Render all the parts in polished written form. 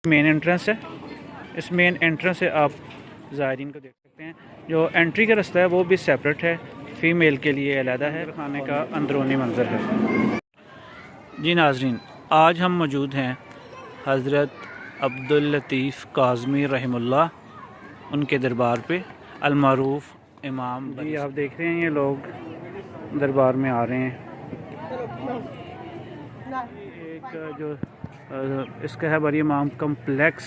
Main entrance है। इस main entrance से आप ज़ायरीन को देख सकते हैं। जो एंट्री का रास्ता है वो भी सेपरेट है, फ़ीमेल के लिए अलहदा है। खाने का अंदरूनी मंजर है। जी नाजरीन, आज हम मौजूद हैं हज़रत अब्दुल लतीफ़ काज़मी रहमुल्लाह उनके दरबार पे, अलमारूफ़ इमाम। जी आप देख रहे हैं ये लोग दरबार में आ रहे हैं। एक जो इसका है बरी इमाम कम्प्लेक्स,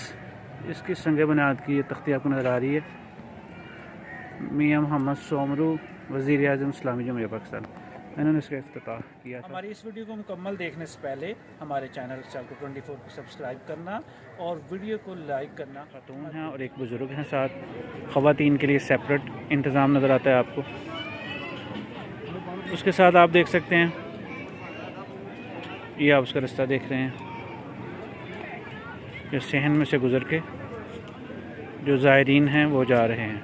इसकी संग बुनियाद की ये तख्ती आपको नज़र आ रही है। मियां मोहम्मद सोमरू वज़ीर आज़म इस्लामी जमहूरियत पाकिस्तान, इन्होंने इसका इफ्तिताह किया था। हमारी इस वीडियो को मुकम्मल देखने से पहले हमारे चैनल को 24 को सब्सक्राइब करना और वीडियो को लाइक करना। खातून हैं और एक बुज़ुर्ग हैं साथ। ख़वातीन के लिए सेपरेट इंतज़ाम नज़र आता है आपको। उसके साथ आप देख सकते हैं, ये आप उसका रास्ता देख रहे हैं। ये सहन में से गुज़र के जो ज़ायरीन हैं वो जा रहे हैं।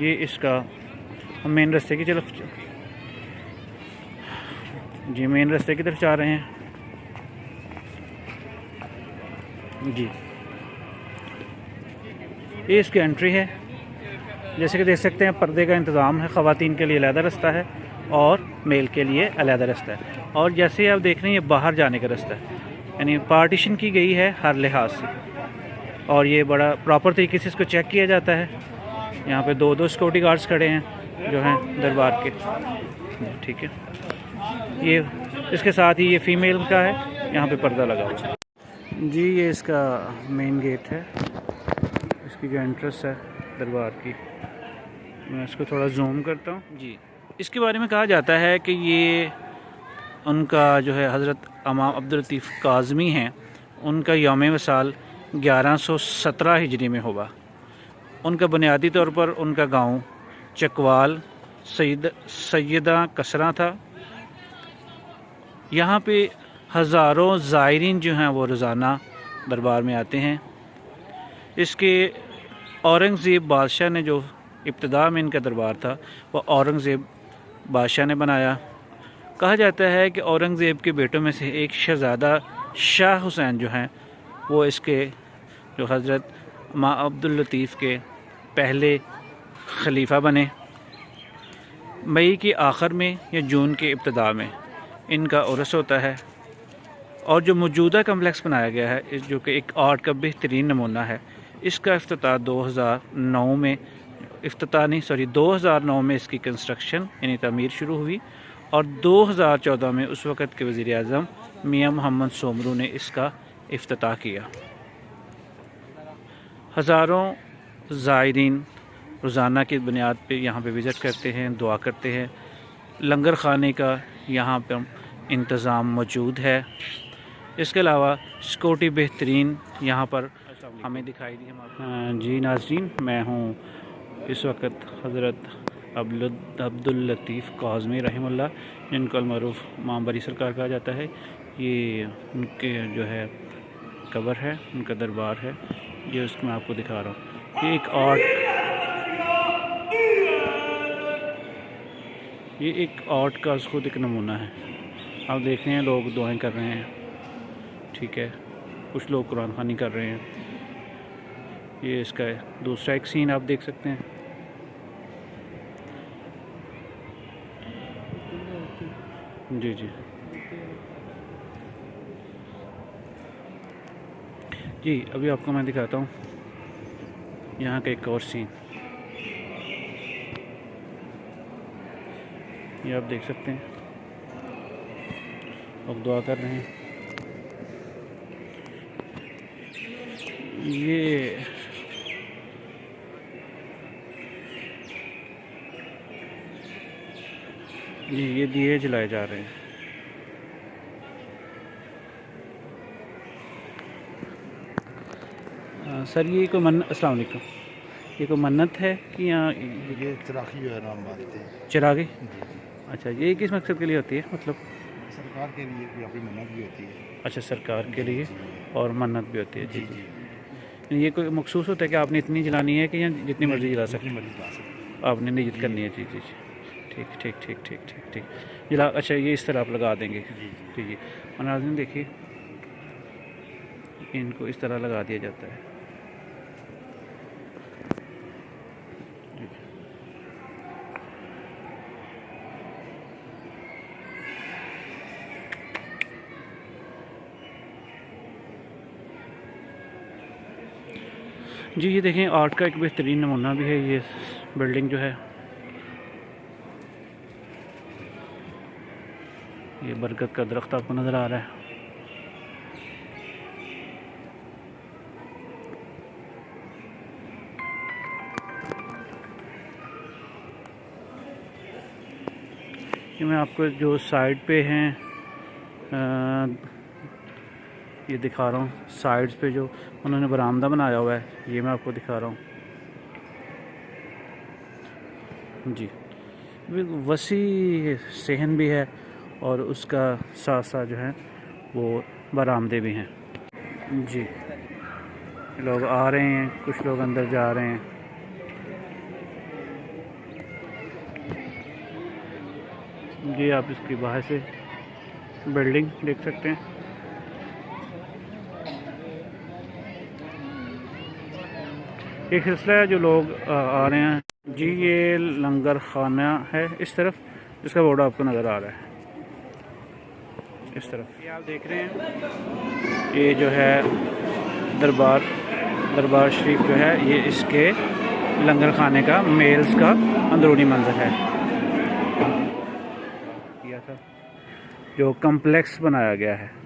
ये इसका हम मेन रास्ते की तरफ मेन रास्ते की तरफ जा रहे हैं जी। ये इसकी एंट्री है। जैसे कि देख सकते हैं पर्दे का इंतज़ाम है। ख़वातीन के लिए अलहदा रास्ता है और मेल के लिए अलहदा रास्ता है। और जैसे आप देख रहे हैं ये बाहर जाने का रास्ता है, यानी पार्टीशन की गई है हर लिहाज से। और ये बड़ा प्रॉपर तरीके से इसको चेक किया जाता है। यहाँ पे दो सिक्योरिटी गार्ड्स खड़े हैं जो हैं दरबार के, ठीक है। ये इसके साथ ही ये फ़ीमेल का है, यहाँ पे पर्दा लगा हुआ है जी। ये इसका मेन गेट है, इसकी जो एंट्रेंस है दरबार की। मैं इसको थोड़ा जूम करता हूँ जी। इसके बारे में कहा जाता है कि ये उनका जो है हज़रत इमाम अब्दुल लतीफ़ काज़मी हैं, उनका यौम वसाल 1117 हिजरी में हुआ। उनका बुनियादी तौर पर उनका गांव चकवाल सैयदा कसरा था। यहाँ पे हज़ारों ज़ायरीन जो हैं वो रोज़ाना दरबार में आते हैं। इसके औरंगज़ेब बादशाह ने जो इब्तिदा में इनका दरबार था वो औरंगज़ेब बादशाह ने बनाया। कहा जाता है कि औरंगज़ेब के बेटों में से एक शहज़ादा शाह हुसैन जो हैं वो इसके जो हज़रत इमाम अब्दुल लतीफ़ के पहले खलीफा बने। मई के आखिर में या जून के इब्तिदा में इनका उर्स होता है। और जो मौजूदा कम्प्लेक्स बनाया गया है, जो कि एक आर्ट का बेहतरीन नमूना है, इसका इफ्तिताह 2009 में 2009 में इसकी कंस्ट्रक्शन यानी तामीर शुरू हुई। और 2014 में उस वक़्त के वज़ीर आज़म मियां मोहम्मद सोमरू ने इसका इफ्तिताह किया। हज़ारों ज़ायरीन रोज़ाना की बुनियाद पे यहाँ पे विज़िट करते हैं, दुआ करते हैं। लंगर खाने का यहाँ पर इंतज़ाम मौजूद है। इसके अलावा सिक्योरिटी बेहतरीन यहाँ पर हमें दिखाई दी। जी नाज़रीन, मैं हूँ इस वक्त हज़रत अब्दुल लतीफ़ काज़मी रहमुल्लाह, जिनको अलमारूफ़ इमाम बरी सरकार कहा जाता है। ये उनके जो है कब्र है, उनका दरबार है। ये उसको मैं आपको दिखा रहा हूँ। ये एक आर्ट का खुद एक नमूना है। आप देख रहे हैं लोग दुआएं कर रहे हैं, ठीक है। कुछ लोग कुरान ख़वानी कर रहे हैं। ये इसका दूसरा एक सीन आप देख सकते हैं जी जी जी। अभी आपको मैं दिखाता हूँ यहाँ का एक और सीन। ये आप देख सकते हैं, लोग दुआ कर रहे हैं। ये दिए जलाए जा रहे हैं। सर ये कोई अस्सलाम वालेकुम, ये कोई मन्नत है कि यहाँ ये चिरागी जो है नाम बांधते हैं। चिरागी? अच्छा, ये किस मकसद के लिए होती है? मतलब सरकार के लिए भी अपनी मन्नत भी होती है। अच्छा, सरकार के लिए और मन्नत भी होती है जी जी। ये कोई मखसूस होता है कि आपने इतनी जलानी है कि यहाँ जितनी मर्ज़ी जला सकते, आपने नीयत करनी है? जी जी जी, ठीक ठीक ठीक ठीक ठीक ठीक जला। अच्छा, ये इस तरह आप लगा देंगे? जी जी। और नाज़रीन देखिए इनको इस तरह लगा दिया जाता है। जी ये देखें, आर्ट का एक बेहतरीन नमूना भी है ये बिल्डिंग जो है। ये बरगद का दरख्त आपको नज़र आ रहा है। ये मैं आपको जो साइड पे हैं ये दिखा रहा हूँ। साइड्स पे जो उन्होंने बरामदा बनाया हुआ है ये मैं आपको दिखा रहा हूँ जी। वसी सहन भी है और उसका साथ साथ जो है वो बरामदे भी हैं जी। लोग आ रहे हैं, कुछ लोग अंदर जा रहे हैं। ये आप इसकी बाहर से बिल्डिंग देख सकते हैं। एक सिलसिला है जो लोग आ रहे हैं जी। ये लंगर खाना है इस तरफ, जिसका बोर्ड आपको नज़र आ रहा है इस तरफ। ये आप देख रहे हैं, ये जो है दरबार शरीफ जो है, ये इसके लंगर खाने का मेल्स का अंदरूनी मंजर है। किया था जो कम्प्लेक्स बनाया गया है।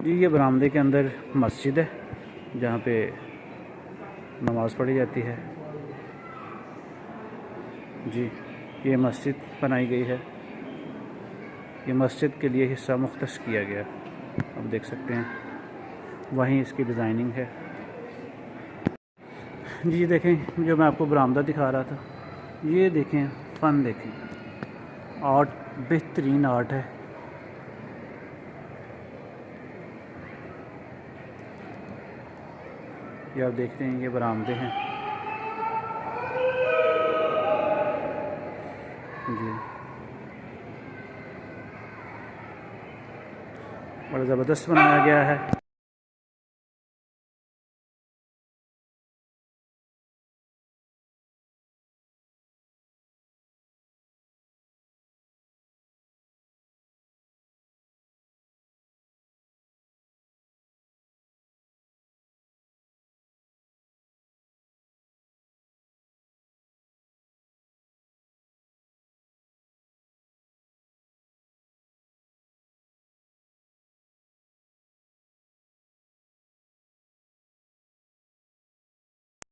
जी ये बरामदे के अंदर मस्जिद है जहाँ पे नमाज़ पढ़ी जाती है जी। ये मस्जिद बनाई गई है, ये मस्जिद के लिए हिस्सा मुख्तस किया गया, आप देख सकते हैं। वहीं इसकी डिज़ाइनिंग है जी। देखें, जो मैं आपको बरामदा दिखा रहा था, ये देखें, फ़न देखें, आर्ट, बेहतरीन आर्ट है। ये आप देखते हैं, ये बरामदे हैं जी। बड़ा ज़बरदस्त बनाया गया है।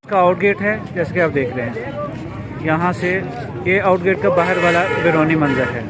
इसका आउट गेट है, जैसे कि आप देख रहे हैं। यहाँ से ये आउट गेट का बाहर वाला बैरूनी मंजर है।